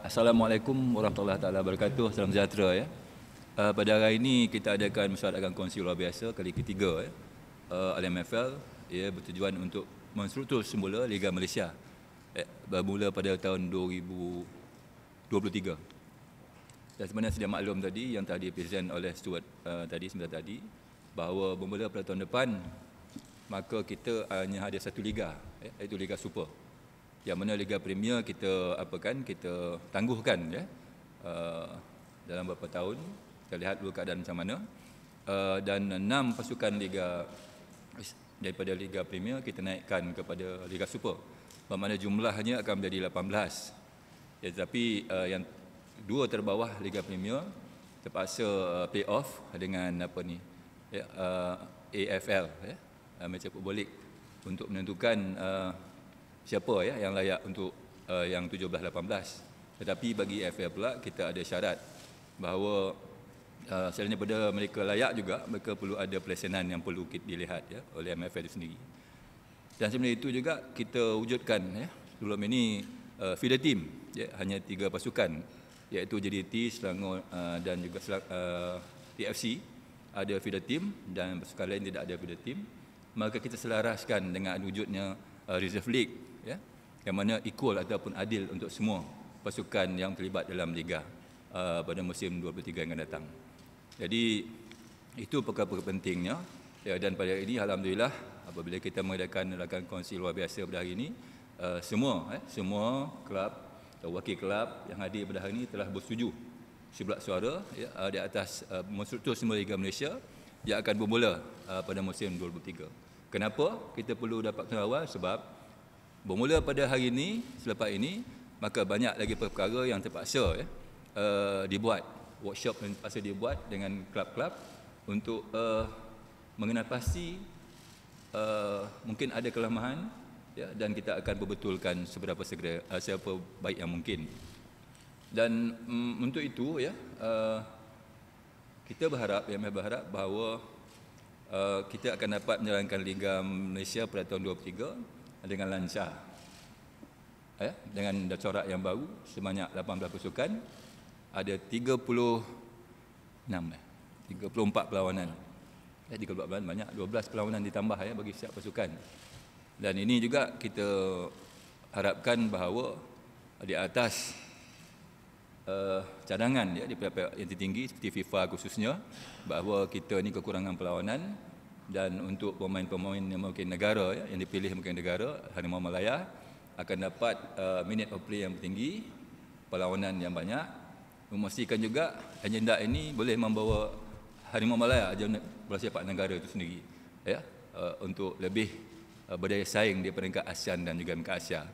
Assalamualaikum warahmatullahi taala wabarakatuh. Salam sejahtera ya. Pada hari ini kita adakan mesyuaratkan kongsi luar biasa kali ketiga ya. LMFL ya bertujuan untuk menstruktur semula Liga Malaysia. Bermula pada tahun 2023. Dan sebenarnya sedia maklum tadi yang tadi present oleh Stuart sebentar tadi bahawa bermula pada tahun depan maka kita hanya ada satu liga iaitu Liga Super. Yang mana Liga Premier kita tangguhkan ya dalam beberapa tahun. Kita lihat dulu keadaan macam mana. Dan 6 pasukan liga daripada Liga Premier kita naikkan kepada Liga Super. Bermakna jumlahnya akan menjadi 18. Ya, tetapi yang 2 terbawah Liga Premier terpaksa play-off dengan AFL ya, Malaysia Football League untuk menentukan siapa ya yang layak untuk yang 17-18. Tetapi bagi AFL pula kita ada syarat bahawa selain daripada mereka layak juga, mereka perlu ada pelaksanaan yang perlu dilihat ya oleh MFL itu sendiri. Dan sebenarnya itu juga kita wujudkan ya. Sebelum ini feeder team ya, hanya 3 pasukan iaitu JDT, Selangor dan juga TFC ada feeder team dan pasukan lain tidak ada feeder team. Maka kita selaraskan dengan wujudnya Reserve League ya, yang mana equal ataupun adil untuk semua pasukan yang terlibat dalam liga pada musim 23 yang akan datang. Jadi itu perkara-perkara pentingnya ya, dan pada hari ini alhamdulillah apabila kita mengadakan kongsi luar biasa pada hari ini semua kelab atau wakil kelab yang hadir pada hari ini telah bersetuju sebelah suara ya, di atas menstruktur semula Liga Malaysia yang akan bermula pada musim 2023. Kenapa kita perlu dapat awal? Sebab bermula pada hari ini, selepas ini, maka banyak lagi perkara yang terpaksa ya, dibuat. Workshop yang terpaksa dibuat dengan kelab-kelab untuk mengenal pasti mungkin ada kelemahan ya, dan kita akan perbetulkan seberapa baik yang mungkin. Dan untuk itu ya, kita berharap bahawa kita akan dapat menjalankan Liga Malaysia pada tahun 2023 dengan lancar ya, dengan corak yang baru sebanyak 18 pasukan, ada 34 perlawanan. 34 perlawanan banyak, 12 perlawanan ditambah ya bagi setiap pasukan. Dan ini juga kita harapkan bahawa di atas cadangan ya di pihak-pihak yang tertinggi seperti FIFA khususnya, bahawa kita ni kekurangan perlawanan. Dan untuk pemain-pemain yang mungkin negara ya, yang dipilih mungkin negara Harimau Malaya akan dapat minute of play yang tinggi, perlawanan yang banyak. Memastikan juga agenda ini boleh membawa Harimau Malaya bola sepak negara itu sendiri ya, untuk lebih berdaya saing di peringkat ASEAN dan juga peringkat Asia.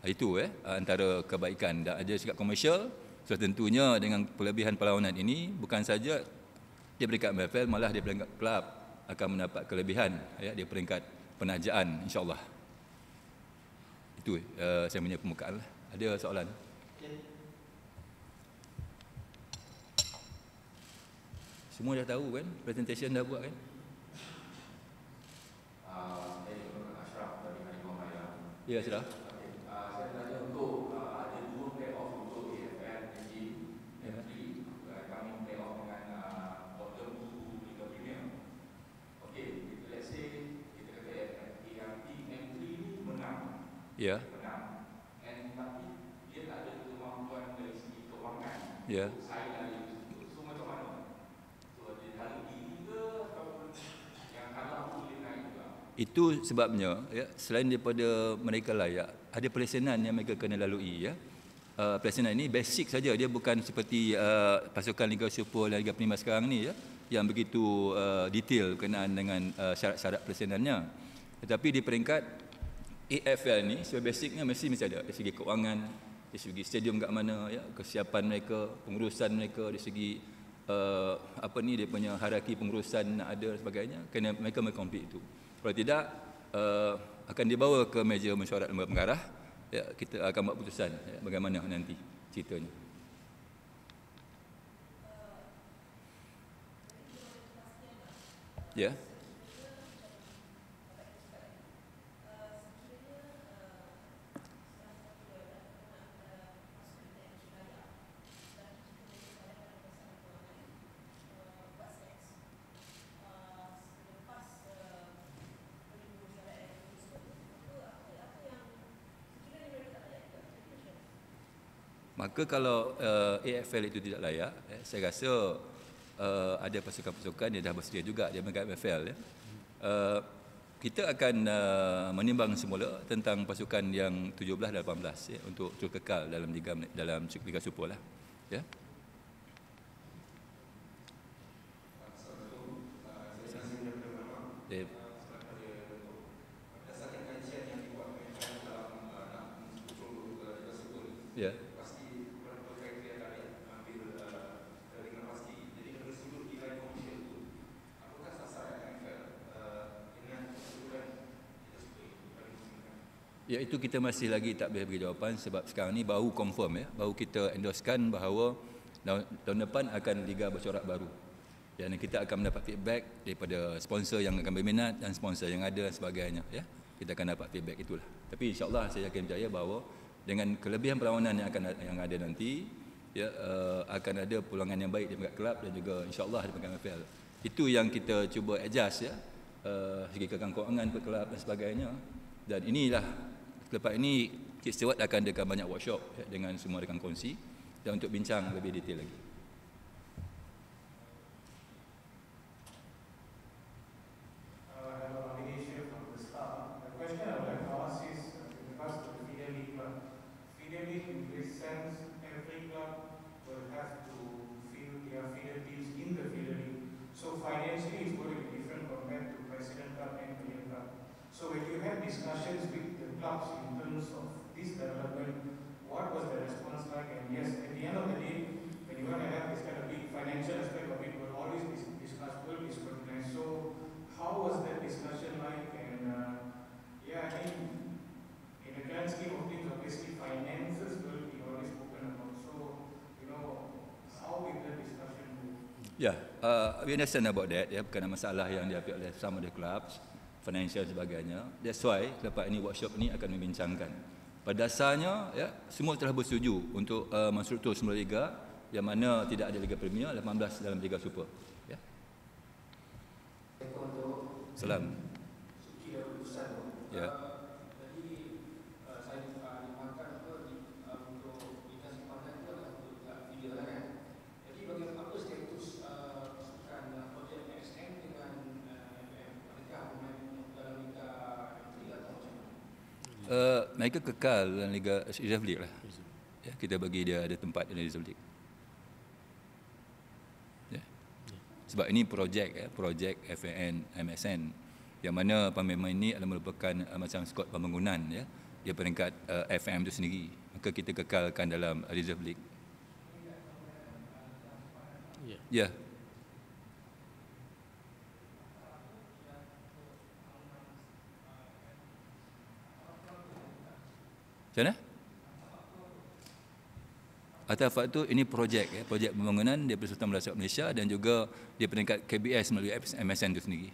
Itu antara kebaikan. Dan ada sikap komersial. So tentunya dengan kelebihan perlawanan ini bukan saja di peringkat MFL, malah di peringkat kelab akan mendapat kelebihan ya, di peringkat penajaan insya-Allah. Itu saya punya permukaan lah. Ada soalan? Semua dah tahu kan? Presentation dah buat kan? Ya, sudah. Ya. Ya. Itu sebabnya ya, selain daripada mereka layak, ada pelaksanaan yang mereka kena lalui ya. Pelaksanaan ini basic saja, dia bukan seperti pasukan Liga Super dan Liga Premier sekarang ni ya, yang begitu detail berkenaan dengan syarat-syarat pelaksanaannya. Tetapi di peringkat AFL ni sebagai basicnya mesti ada dari segi keuangan, dari segi stadium kat mana ya, kesiapan mereka, pengurusan mereka, dari segi dia punya hierarki pengurusan ada dan sebagainya, kena mereka mengkomplit itu. Kalau tidak akan dibawa ke meja mesyuarat lembaga pengarah ya, kita akan buat putusan ya, bagaimana nanti ceritanya. Ya. Maka kalau AFL itu tidak layak, saya rasa ada pasukan-pasukan yang dah bersedia juga dia dengan AFL. Kita akan menimbang semula tentang pasukan yang 17 dan 18 untuk terus kekal dalam Liga Super lah. Ya. Ya. Ya, itu kita masih lagi tak boleh beri jawapan sebab sekarang ni baru confirm baru kita endorsekan bahawa tahun depan akan Liga Bercorak baru. Dan kita akan mendapat feedback daripada sponsor yang akan berminat dan sponsor yang ada dan sebagainya ya. Kita akan dapat feedback itulah. Tapi insya-Allah saya yakin percaya bahawa dengan kelebihan perlawanan yang ada nanti ya akan ada pulangan yang baik daripada kelab dan juga insya-Allah daripada MFL. Itu yang kita cuba adjust ya. Segi kekangan kelab dan sebagainya. Dan inilah lepas ini Cik Stewart akan adakan banyak workshop ya, dengan semua rekan kongsi dan untuk bincang lebih detail lagi. So when you had discussions with the clubs in terms of this development, what was the response like? And yes, at the end of the day, when you want to have this kind of big financial aspect of it, will always be discussed, will be scrutinized. So how was that discussion like? And yeah, I mean, in the grand scheme of things, obviously finances will be always spoken about. So, you know, how will that discussion move? Yeah, we understand about that. Ya, bukan masalah yang dihadapi oleh some of the clubs. Financial sebagainya. That's why lepas ini workshop ini akan membincangkan. Pada dasarnya ya semua telah bersetuju untuk menstruktur semula liga yang mana tidak ada Liga Premier, 18 dalam Liga Super. Ya. Salam. Ya. Mereka kekal dalam Liga Reserve League lah. Ya, kita bagi dia ada tempat dalam Reserve League. Ya. Sebab ini projek FAN MSN yang mana pemain ini adalah merupakan macam skot pembangunan ya. Dia peringkat FM itu sendiri. Maka kita kekalkan dalam Reserve League. Ya. Macam mana? Atafak tu ini projek pembangunan daripada Sultan Belasat Malaysia dan juga dia peringkat KBS melalui MSN itu sendiri.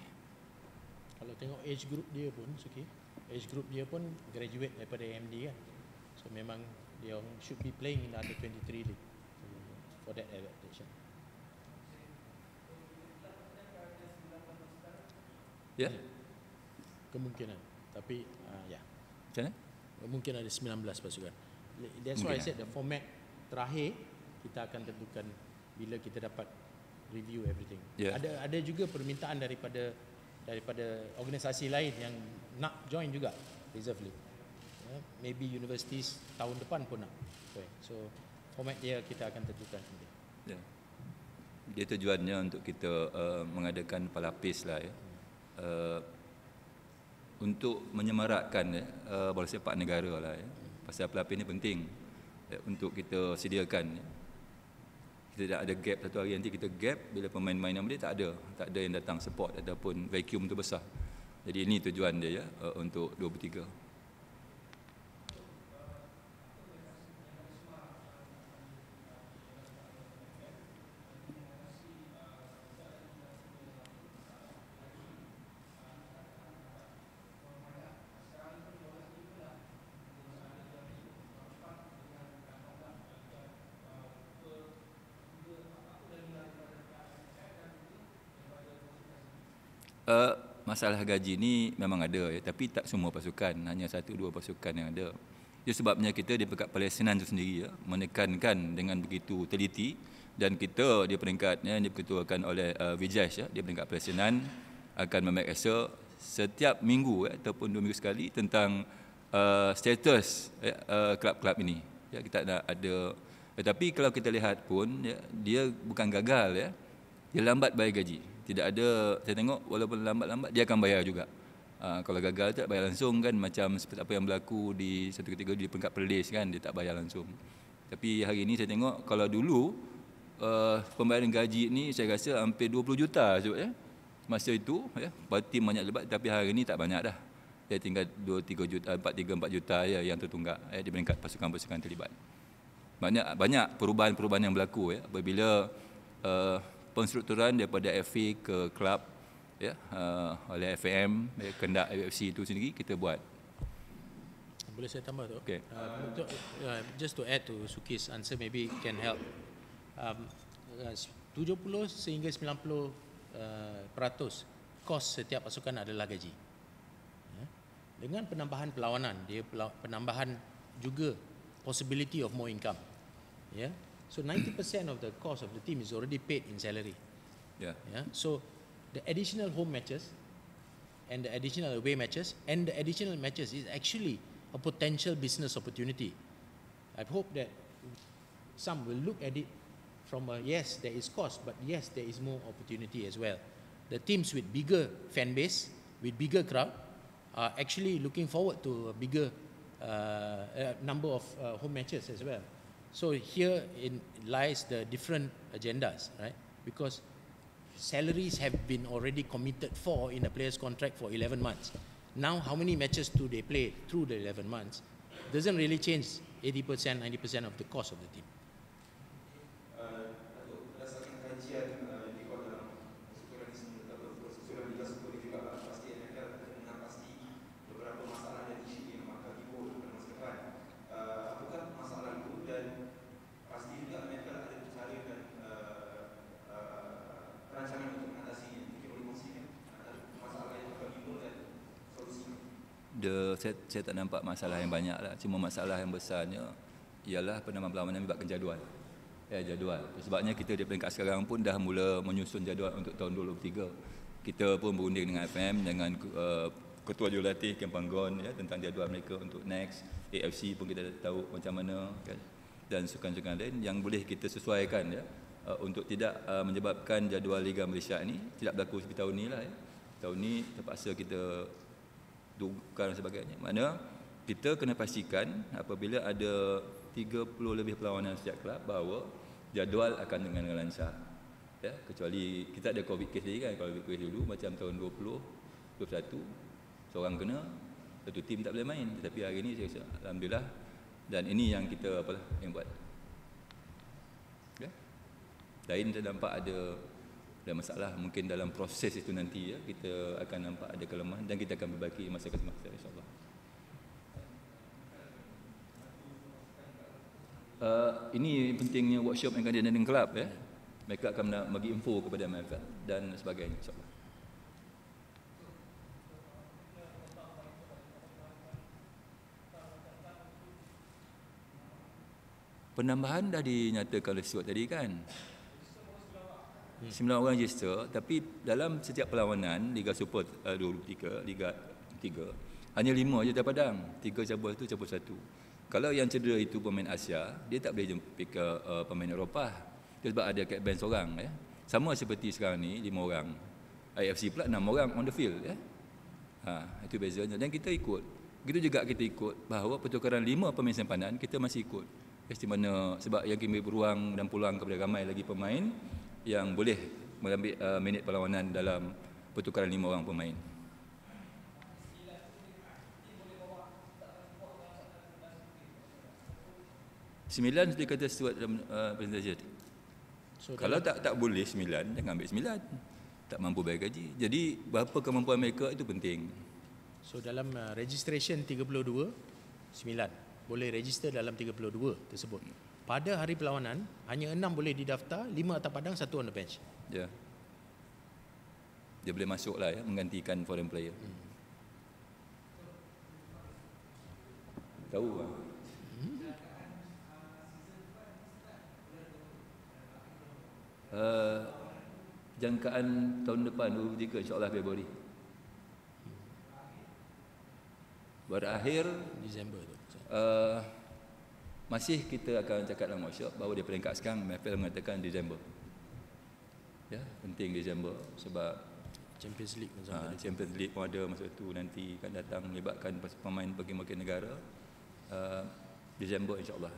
Kalau tengok age group dia pun, age group dia pun graduate daripada AMD kan. So memang dia should be playing in the under 23 league for that adaptation. Ya? Kemungkinan. Tapi ya. Macam mana? Mungkin ada 19 pasukan. That's why I said the format terakhir kita akan tentukan bila kita dapat review everything. Yeah. Ada juga permintaan daripada organisasi lain yang nak join juga Reserve League. Maybe universities tahun depan pun nak. Okay. So format dia kita akan tentukan nanti. Ya. Dia tujuannya untuk kita mengadakan pelapis lah ya. Untuk menyemarakkan bola sepak negara lah ya. Pasal pelapis ni penting untuk kita sediakan. Kita tak ada gap satu hari nanti kita gap bila pemain-pemain yang boleh tak ada yang datang support ataupun vacuum tu besar. Jadi ini tujuan dia ya untuk 23. Masalah gaji ni memang ada ya, tapi tak semua pasukan, hanya 1-2 pasukan yang ada. Ia sebabnya kita di peringkat pelaksanaan itu sendiri menekankan dengan begitu teliti, dan kita di peringkatnya diketuakan oleh Vijesh di peringkat pelaksanaan akan memeriksa setiap minggu ataupun 2 minggu sekali tentang status kelab-kelab ini. Kita nak ada, tetapi kalau kita lihat pun dia bukan gagal, dia lambat bayar gaji. Tidak ada, saya tengok walaupun lambat-lambat dia akan bayar juga. Kalau gagal tak bayar langsung kan, macam seperti apa yang berlaku di satu ketika di peringkat Perlis kan, dia tak bayar langsung. Tapi hari ini saya tengok kalau dulu pembayaran gaji ni saya rasa hampir 20 juta masa itu tim banyak lebat, tapi hari ini tak banyak dah. Dia tinggal 2-3 juta, 4 juta yang tertunggak di peringkat pasukan-pasukan terlibat. Maknanya banyak perubahan-perubahan yang berlaku apabila penstrukturan daripada FA ke kelab oleh FAM, kehendak AFC itu sendiri kita buat. Boleh saya tambah tu? Okay. Just to add to Suki's answer, maybe can help. 70 sehingga 90% kos setiap pasukan adalah gaji. Dengan penambahan perlawanan, dia penambahan juga possibility of more income. So 90% of the cost of the team is already paid in salary. So the additional home matches and the additional away matches and the additional matches is actually a potential business opportunity. I hope that some will look at it from a yes, there is cost, but yes, there is more opportunity as well. The teams with bigger fan base, with bigger crowd, are actually looking forward to a bigger number of home matches as well. So here lies the different agendas, right? Because salaries have been already committed for in a player's contract for 11 months. Now, how many matches do they play through the 11 months? Doesn't really change 80%, 90% of the cost of the team. Berdasarkan kajian di dalam persetujuan Liga Super juga pasti NFL mengatasi beberapa masalah dan isu yang bakal timbul pada masa depan. Apakah masalah itu, dan pasti juga NFL ada cara dan perancangan untuk mengatasinya. Mungkin boleh kongsikan masalah yang bakal timbul dan solusinya. Saya tak nampak masalah yang banyak lah. Cuma masalah yang besarnya ialah penambahan perlawanan melibatkan jadual. Jadual. Sebabnya kita di peringkat sekarang pun dah mula menyusun jadual untuk tahun 2023. Kita pun berunding dengan FM, dengan Ketua Jurulatih Kempanggon tentang jadual mereka untuk next. AFC pun kita tahu macam mana kan, dan sukan-sukan lain yang boleh kita sesuaikan untuk tidak menyebabkan jadual Liga Malaysia ini tidak berlaku seperti tahun ni lah. Tahun ni terpaksa kita tukar dan sebagainya. Mana kita kena pastikan apabila ada 30 lebih perlawanan setiap kelab bahawa jadual akan dengan lancar. Kecuali kita ada COVID case lagi kan. Kalau COVID case dulu macam tahun 2021 seorang kena, satu tim tak boleh main. Tetapi hari ini saya rasa alhamdulillah, dan ini yang kita yang buat. Lain saya nampak ada masalah mungkin dalam proses itu nanti kita akan nampak ada kelemahan dan kita akan berbagi masa ke semasa insya-Allah. Ini pentingnya workshop yang akan diadakan dengan kelab mereka akan bagi info kepada MFL dan sebagainya insya-Allah. Penambahan dah dinyatakan oleh Stewart tadi kan. 9 orang register, tapi dalam setiap perlawanan Liga Super 23, Liga 3 hanya 5 je terpadang. 3 cabur itu cabur 1. Kalau yang cedera itu pemain Asia, dia tak boleh jemput ke pemain Eropah. Dia sebab ada captain seorang Sama seperti sekarang ni 5 orang. IFC pula 6 orang on the field itu bezanya, dan kita ikut. Begitu juga kita ikut bahawa pertukaran 5 pemain simpanan kita masih ikut. Di mana sebab yang kami beruang dan pulang kepada ramai lagi pemain yang boleh mengambil minit perlawanan dalam pertukaran 5 orang pemain. Sembilan dia kata Stuart dalam presentasi. Kalau tak boleh 9, jangan ambil 9. Tak mampu bayar gaji. Jadi berapa kemampuan mereka itu penting. So dalam registration 32, 9 boleh register dalam 32 tersebut. Pada hari perlawanan hanya 6 boleh didaftar, 5 atas padang, 1 on the bench. Dia boleh masuk lah menggantikan foreign player. Tahu lah. jangkaan tahun depan 2023 insya-Allah Februari. Berakhir Disember tu. masih kita akan cakap dalam workshop bahawa di peringkat sekarang MFL mengatakan Disember. Ya, penting Disember sebab Champions League pun sampai Champions League pun ada masa tu nanti akan datang melibatkan pemain berbagai negara. Disember insya-Allah.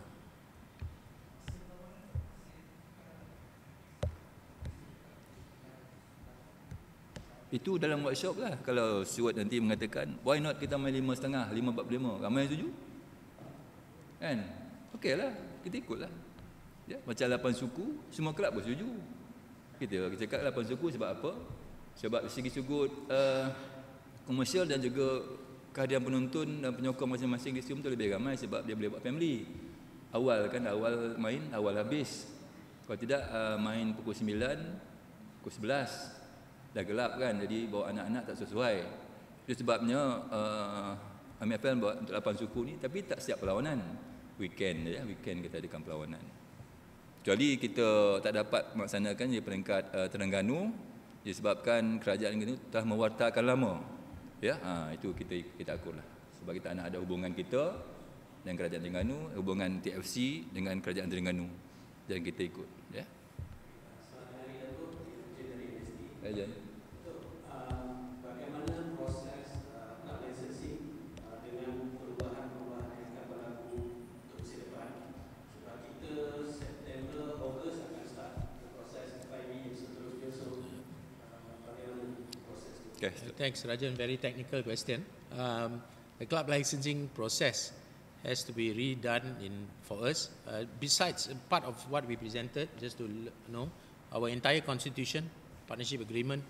Itu dalam workshop lah. Kalau Stuart nanti mengatakan why not kita main 5.5, 5.45, ramai yang setuju kan? Okey lah, kita ikutlah ya, macam 8 suku, semua kelab pun setuju. Kita cakap 8 suku sebab apa? Sebab segi sudut komersial dan juga kehadiran penonton dan penyokong masing-masing di stadium tu lebih ramai sebab dia boleh buat family. Awal main, awal habis. Kalau tidak main pukul 9, pukul 11 dah gelap kan, jadi bawa anak-anak tak sesuai. Itu sebabnya MFL buat untuk 8 suku ni, tapi tak setiap perlawanan. Weekend kita adakan perlawanan. Kecuali kita tak dapat melaksanakan di peringkat Terengganu disebabkan kerajaan itu telah mewartakan lama. Ya, itu kita akurlah. Sebab kita nak ada hubungan kita dengan kerajaan Terengganu, hubungan TFC dengan kerajaan Terengganu. Dan kita ikut, ya. Kajian. Bagaimana proses club licensing dengan perubahan-perubahan yang akan berlaku untuk masa depan? Sebab kita September, Ogos akan start proses FIB dan seterusnya. So, bagaimana proses itu? Okay. Thanks, Rajan. Very technical question. The club licensing process has to be redone for us. Besides part of what we presented, just to know, our entire constitution, partnership agreement,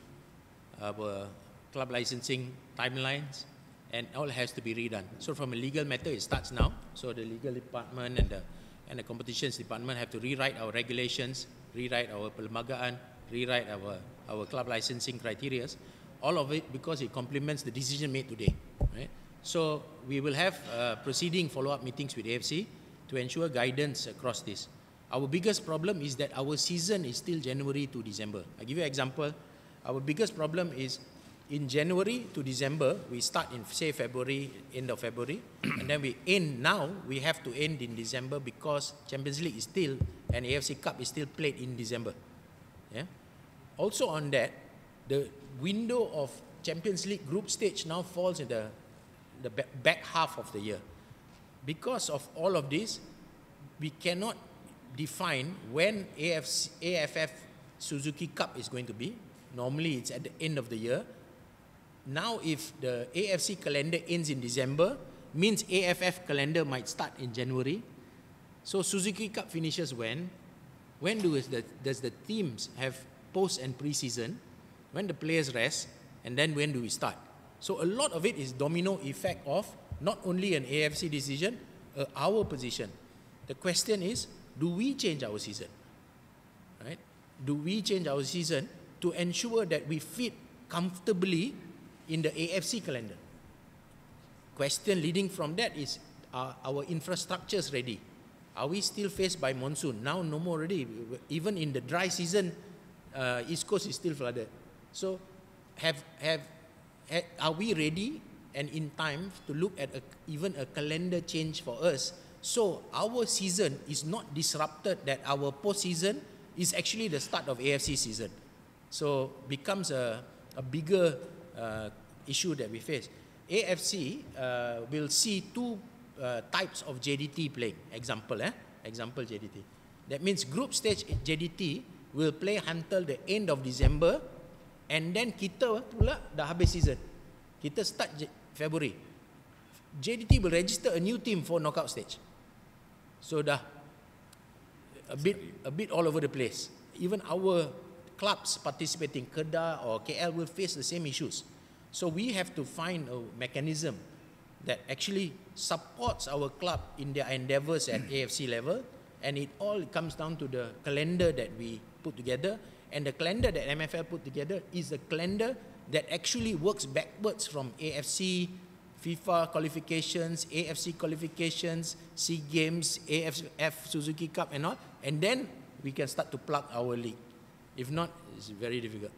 our club licensing timelines, and all has to be redone. So from a legal matter, it starts now. So the legal department and the competitions department have to rewrite our regulations, rewrite our perlembagaan, rewrite our club licensing criteria. All of it because it complements the decision made today. Right? So we will have proceeding follow-up meetings with AFC to ensure guidance across this. Our biggest problem is that our season is still January to December. I give you an example. Our biggest problem is in January to December, we start in, say, February, end of February, and then we end now, we have to end in December because Champions League is still, and AFC Cup is still played in December. Yeah. Also on that, the window of Champions League group stage now falls in the back half of the year. Because of all of this, we cannot define when AFF Suzuki Cup is going to be. Normally it's at the end of the year. Now if the AFC calendar ends in December, means AFF calendar might start in January. So Suzuki Cup finishes when? When does the teams have post and pre-season? When the players rest? And then when do we start? So a lot of it is domino effect of not only an AFC decision, our position. The question is, do we change our season? Right? Do we change our season to ensure that we fit comfortably in the AFC calendar? Question leading from that is, are our infrastructures ready? Are we still faced by monsoon? Now no more already. Even in the dry season, East Coast is still flooded. So are we ready and in time to look at even a calendar change for us? So our season is not disrupted, that our post-season is actually the start of AFC season. So becomes a bigger issue that we face. AFC will see two types of JDT playing. Example JDT. That means group stage JDT will play until the end of December, and then kita pula dah habis season. Kita start February. JDT will register a new team for knockout stage. So dah a bit all over the place. Even our clubs participating, Kedah or KL, will face the same issues. So we have to find a mechanism that actually supports our club in their endeavours at AFC level, and it all comes down to the calendar that we put together, and the calendar that MFL put together is a calendar that actually works backwards from AFC, FIFA qualifications, AFC qualifications, SEA Games, AFF Suzuki Cup and all, and then we can start to plug our league. If not, it's very difficult.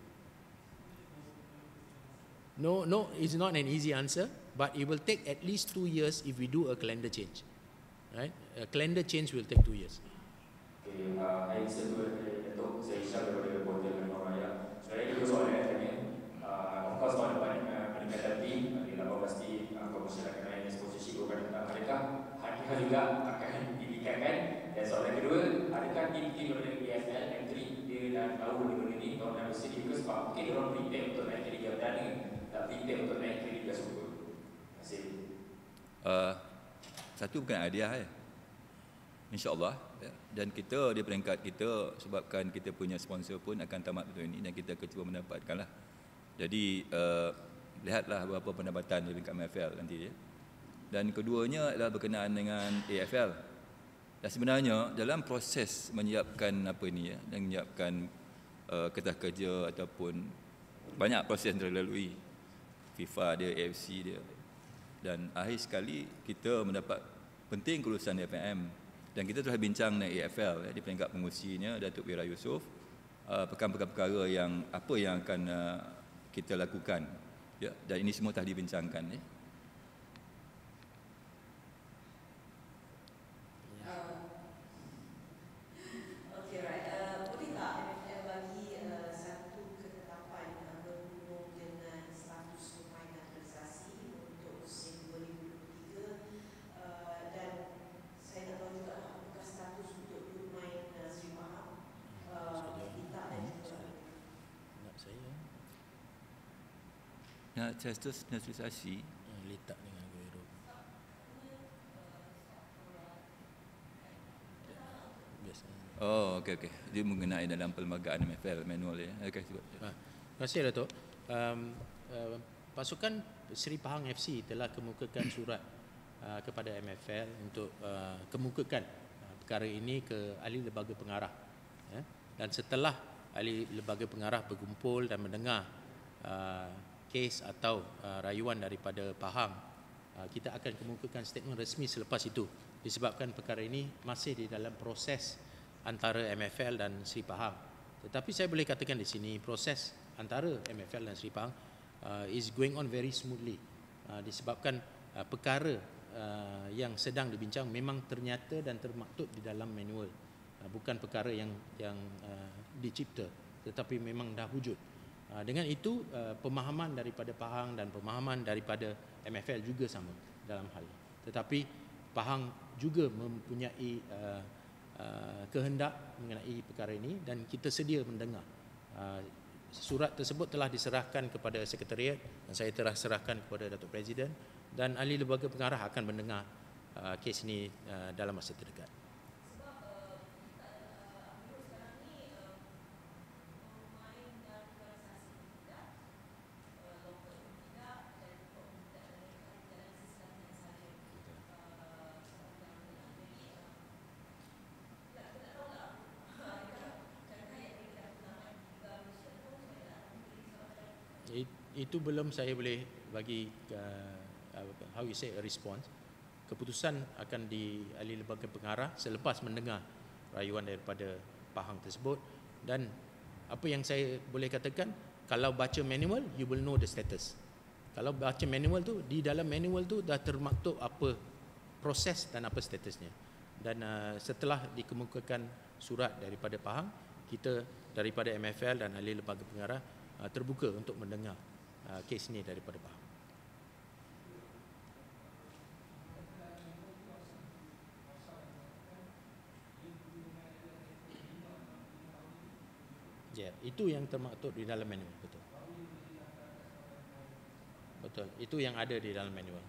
No, it's not an easy answer, but it will take at least 2 years if we do a calendar change. Right? A calendar change will take 2 years. Okay, saya Datuk, saya Isyam daripada Portal Memang Raya. Saya ada 2 soalan yang tanya. Of course, tahun depan peningkatan team, adalah pasti komersial akan naik sponsorship bukan tentang adakah hadiah juga akan ditingkatkan. Dan soalan kedua, adakah tim-tim daripada AFL M3 dia dah tahu di benda ni tahun yang bersedia ke sebab mungkin dia orang prepare untuk naik ke Liga Perdana tak prepare untuk naik ke Liga Super. Terima kasih. Satu bukan hadiah ya. InsyaAllah ya. Dan kita di peringkat kita sebabkan kita punya sponsor pun akan tamat betul ini dan kita akan cuba mendapatkanlah. Jadi lihatlah berapa pendapatan di peringkat MFL nanti ya. Dan keduanya adalah berkenaan dengan AFL. Dan sebenarnya dalam proses menyiapkan apa ni ya dan menyiapkan kertas kerja ataupun banyak proses yang dilalui FIFA dia, AFC dia. Dan akhir sekali kita mendapat penting kelulusan FAM dan kita telah bincang dengan AFL di peringkat pengurusinya Datuk Wira Yusof perkara-perkara yang apa yang akan kita lakukan ya, dan ini semua telah dibincangkan ya. Okay, right. Boleh tak MFL bagi satu ketetapan berhubung dengan status pemain naturalisasi untuk musim 2023 dan saya nak tahu juga apakah status untuk pemain Sri Pahang Lita dan juga Nak saya Nah, status naturalisasi letak dengan Aguero. Biasanya. oh okey. Dia mengenai dalam perlembagaan MFL manual ya. Okey sebab. Terima kasih Datuk. Pasukan Sri Pahang FC telah kemukakan surat kepada MFL untuk kemukakan perkara ini ke ahli lembaga pengarah. Ya. Dan setelah ahli lembaga pengarah berkumpul dan mendengar kes atau rayuan daripada Pahang, kita akan kemukakan statement resmi selepas itu. Disebabkan perkara ini masih di dalam proses antara MFL dan Sri Pahang. Tetapi saya boleh katakan di sini proses antara MFL dan Sri Pahang is going on very smoothly. Disebabkan perkara yang sedang dibincang memang ternyata dan termaktub di dalam manual. Bukan perkara yang dicipta tetapi memang dah wujud. Dengan itu pemahaman daripada Pahang dan pemahaman daripada MFL juga sama dalam hal ini. Tetapi Pahang juga mempunyai kehendak mengenai perkara ini dan kita sedia mendengar. Surat tersebut telah diserahkan kepada Sekretariat dan saya telah serahkan kepada Datuk Presiden dan ahli lembaga pengarah akan mendengar kes ini dalam masa terdekat. Itu belum saya boleh bagi how you say a response. Keputusan akan di ahli lembaga pengarah selepas mendengar rayuan daripada Pahang tersebut. Dan apa yang saya boleh katakan, kalau baca manual you will know the status. Kalau baca manual tu, di dalam manual tu dah termaktub apa proses dan apa statusnya. Dan setelah dikemukakan surat daripada Pahang, kita daripada MFL dan ahli lembaga pengarah terbuka untuk mendengar kes ini daripada Pahang. Ya, itu yang termaktub di dalam manual, betul. Betul, itu yang ada di dalam manual.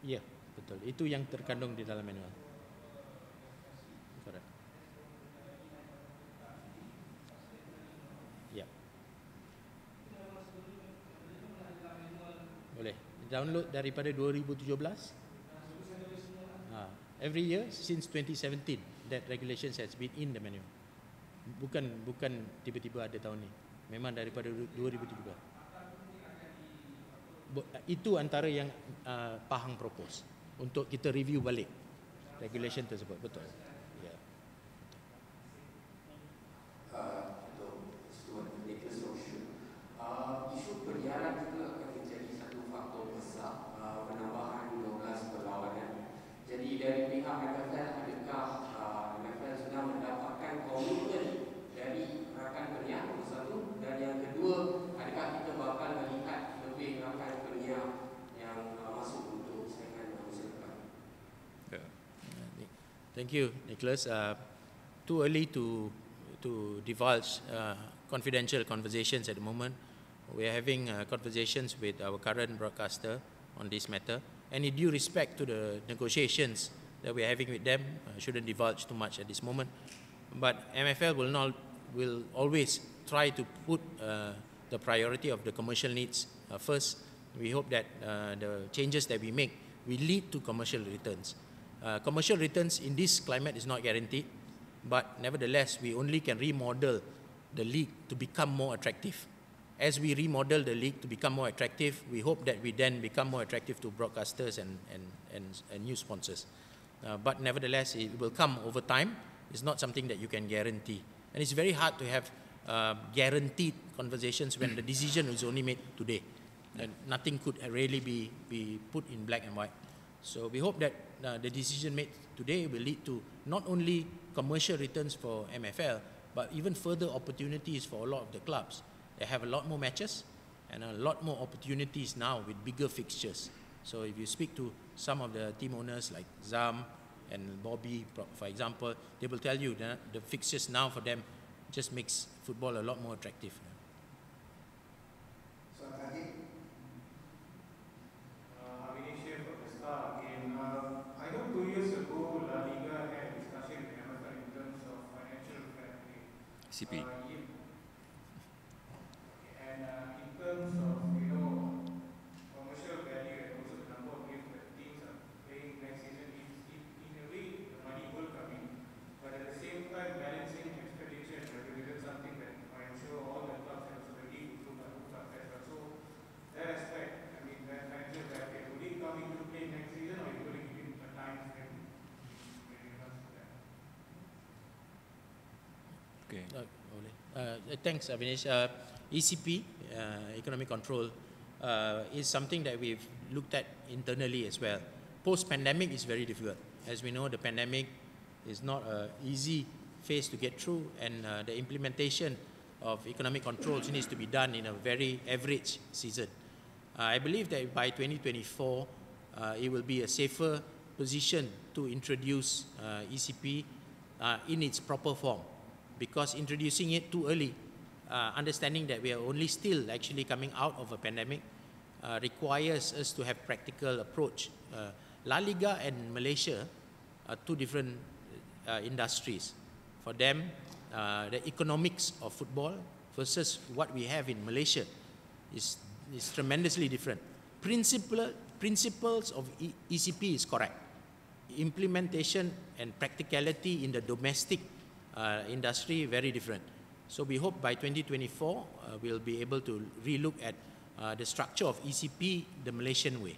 Ya, betul. Itu yang terkandung di dalam manual. Correct. Ya. Boleh. Download daripada 2017. Every year since 2017 that regulations has been in the manual. Bukan tiba-tiba ada tahun ni. Memang daripada 2017. Itu antara yang Pahang propose untuk kita review balik regulation tersebut, betul. Ya. dari pihak MFL, adakah MFL sudah mendapatkan komitmen dari rakan penyiar, nombor satu, dan yang kedua, adakah kita bakal melihat lebih rakan penyiar yang masuk untuk saingan musim depan? Thank you, Nicholas. Too early to divulge confidential conversations at the moment. We are having conversations with our current broadcaster on this matter, and in due respect to the negotiations that we are having with them, shouldn't divulge too much at this moment. But MFL will always try to put the priority of the commercial needs first. We hope that the changes that we make will lead to commercial returns. Commercial returns in this climate is not guaranteed, but nevertheless, we only can remodel the league to become more attractive. As we remodel the league to become more attractive, we hope that we then become more attractive to broadcasters and new sponsors. But nevertheless, it will come over time. It's not something that you can guarantee. And it's very hard to have guaranteed conversations when the decision is only made today. And nothing could really be put in black and white. So we hope that the decision made today will lead to not only commercial returns for MFL, but even further opportunities for a lot of the clubs. They have a lot more matches and a lot more opportunities now with bigger fixtures. So if you speak to some of the team owners like Zam and Bobby, for example, they will tell you that the fixtures now for them just makes football a lot more attractive. So, Avinish here for the Star again. I know 2 years ago, La Liga had discussion with MFL in terms of financial fair play. CP. And in terms of, commercial value and also the number of games that teams are playing next season, in a way, the money will come in. But at the same time, balancing expenditure and revenue is something that I'm sure all the clubs and also the league will look at as well. So, that aspect, when financial fair play, will it come into play next season or are you going to give it a time frame when it comes to that? Okay. Thanks, Avinish. ECP, economic control, is something that we've looked at internally as well. Post-pandemic is very difficult. As we know, the pandemic is not an easy phase to get through, and the implementation of economic controls needs to be done in a very average season. I believe that by 2024, it will be a safer position to introduce ECP in its proper form, because introducing it too early, understanding that we are only still actually coming out of a pandemic, requires us to have practical approach. La Liga and Malaysia are two different industries. For them, the economics of football versus what we have in Malaysia is tremendously different. Principles of ECP is correct. Implementation and practicality in the domestic industry very different. So we hope by 2024 we'll be able to relook at the structure of ECP the Malaysian way.